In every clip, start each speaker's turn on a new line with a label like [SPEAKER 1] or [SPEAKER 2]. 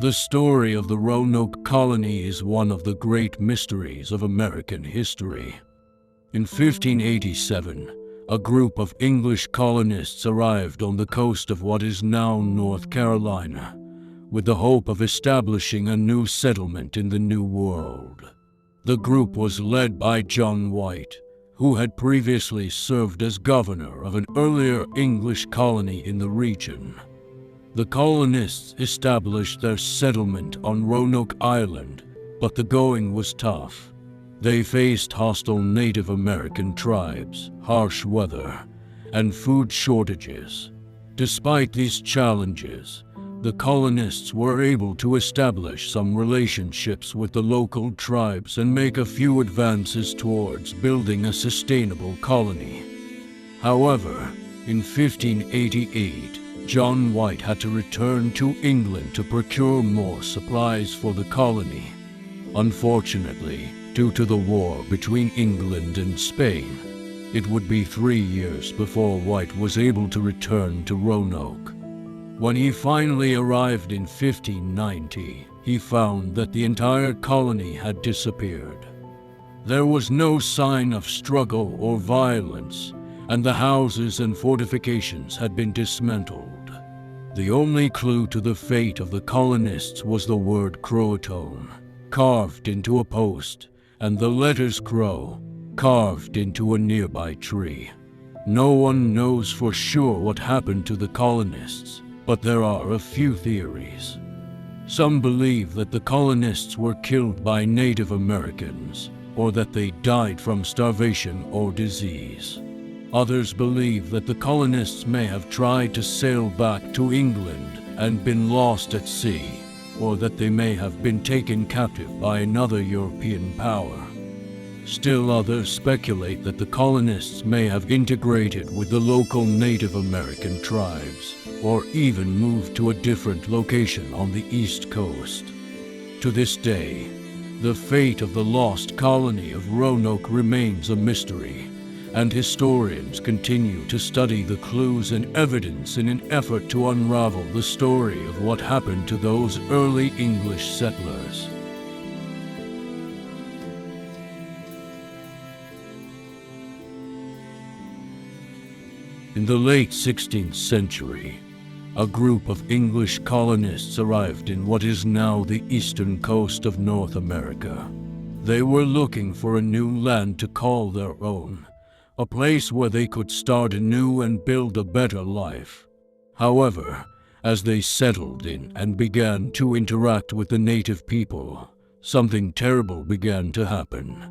[SPEAKER 1] The story of the Roanoke colony is one of the great mysteries of American history. In 1587, a group of English colonists arrived on the coast of what is now North Carolina, with the hope of establishing a new settlement in the New World. The group was led by John White, who had previously served as governor of an earlier English colony in the region. The colonists established their settlement on Roanoke Island, but the going was tough. They faced hostile Native American tribes, harsh weather, and food shortages. Despite these challenges, the colonists were able to establish some relationships with the local tribes and make a few advances towards building a sustainable colony. However, in 1588, John White had to return to England to procure more supplies for the colony. Unfortunately, due to the war between England and Spain, it would be 3 years before White was able to return to Roanoke. When he finally arrived in 1590, he found that the entire colony had disappeared. There was no sign of struggle or violence, and the houses and fortifications had been dismantled. The only clue to the fate of the colonists was the word Croatoan, carved into a post, and the letters Crow, carved into a nearby tree. No one knows for sure what happened to the colonists, but there are a few theories. Some believe that the colonists were killed by Native Americans, or that they died from starvation or disease. Others believe that the colonists may have tried to sail back to England and been lost at sea, or that they may have been taken captive by another European power. Still others speculate that the colonists may have integrated with the local Native American tribes, or even moved to a different location on the East Coast. To this day, the fate of the lost colony of Roanoke remains a mystery, and historians continue to study the clues and evidence in an effort to unravel the story of what happened to those early English settlers. In the late 16th century, a group of English colonists arrived in what is now the eastern coast of North America. They were looking for a new land to call their own, a place where they could start anew and build a better life. However, as they settled in and began to interact with the native people, something terrible began to happen.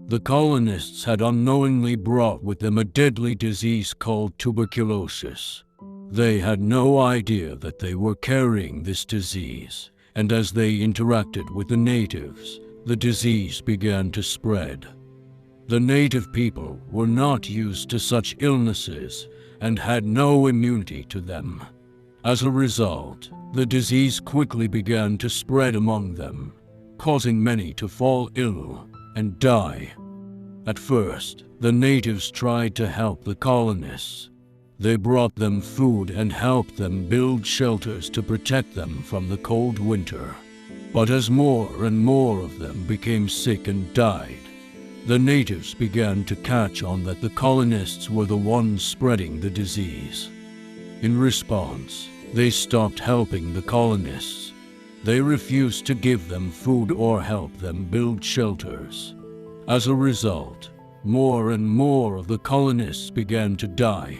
[SPEAKER 1] The colonists had unknowingly brought with them a deadly disease called tuberculosis. They had no idea that they were carrying this disease, and as they interacted with the natives, the disease began to spread. The native people were not used to such illnesses and had no immunity to them. As a result, the disease quickly began to spread among them, causing many to fall ill and die. At first, the natives tried to help the colonists. They brought them food and helped them build shelters to protect them from the cold winter. But as more and more of them became sick and died, the natives began to catch on that the colonists were the ones spreading the disease. In response, they stopped helping the colonists. They refused to give them food or help them build shelters. As a result, more and more of the colonists began to die.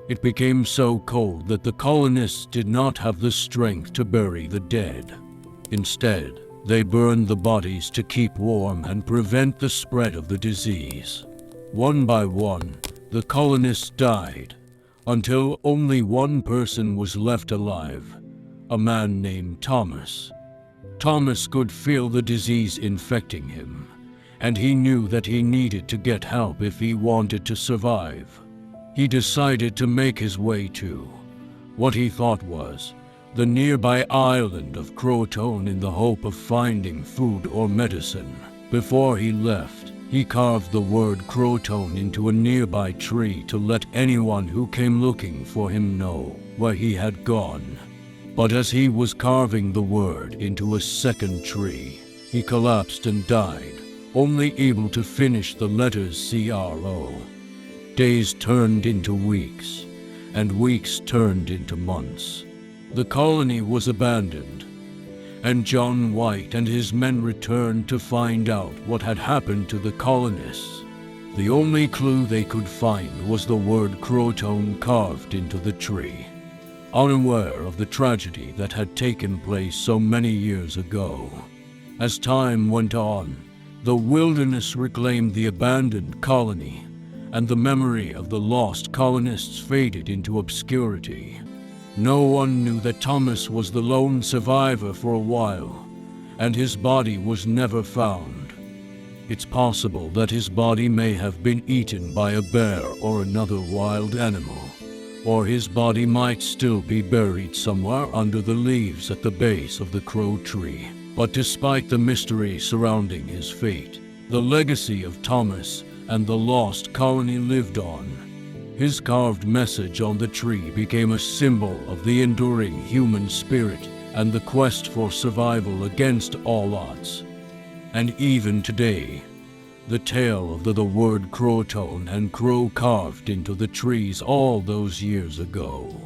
[SPEAKER 1] It became so cold that the colonists did not have the strength to bury the dead. Instead, they burned the bodies to keep warm and prevent the spread of the disease. One by one, the colonists died, until only one person was left alive, a man named Thomas. Thomas could feel the disease infecting him, and he knew that he needed to get help if he wanted to survive. He decided to make his way to what he thought was the nearby island of Croatoan in the hope of finding food or medicine. Before he left, he carved the word Croatoan into a nearby tree to let anyone who came looking for him know where he had gone. But as he was carving the word into a second tree, he collapsed and died, only able to finish the letters CRO. Days turned into weeks, and weeks turned into months. The colony was abandoned, and John White and his men returned to find out what had happened to the colonists. The only clue they could find was the word Croton carved into the tree. Unaware of the tragedy that had taken place so many years ago. As time went on, the wilderness reclaimed the abandoned colony, and the memory of the lost colonists faded into obscurity. No one knew that Thomas was the lone survivor for a while, and his body was never found. It's possible that his body may have been eaten by a bear or another wild animal, or his body might still be buried somewhere under the leaves at the base of the Crow tree. But despite the mystery surrounding his fate, the legacy of Thomas and the lost colony lived on. His carved message on the tree became a symbol of the enduring human spirit and the quest for survival against all odds. And even today, the tale of the word Croton and crow carved into the trees all those years ago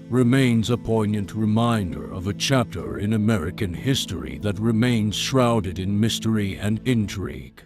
[SPEAKER 1] remains a poignant reminder of a chapter in American history that remains shrouded in mystery and intrigue.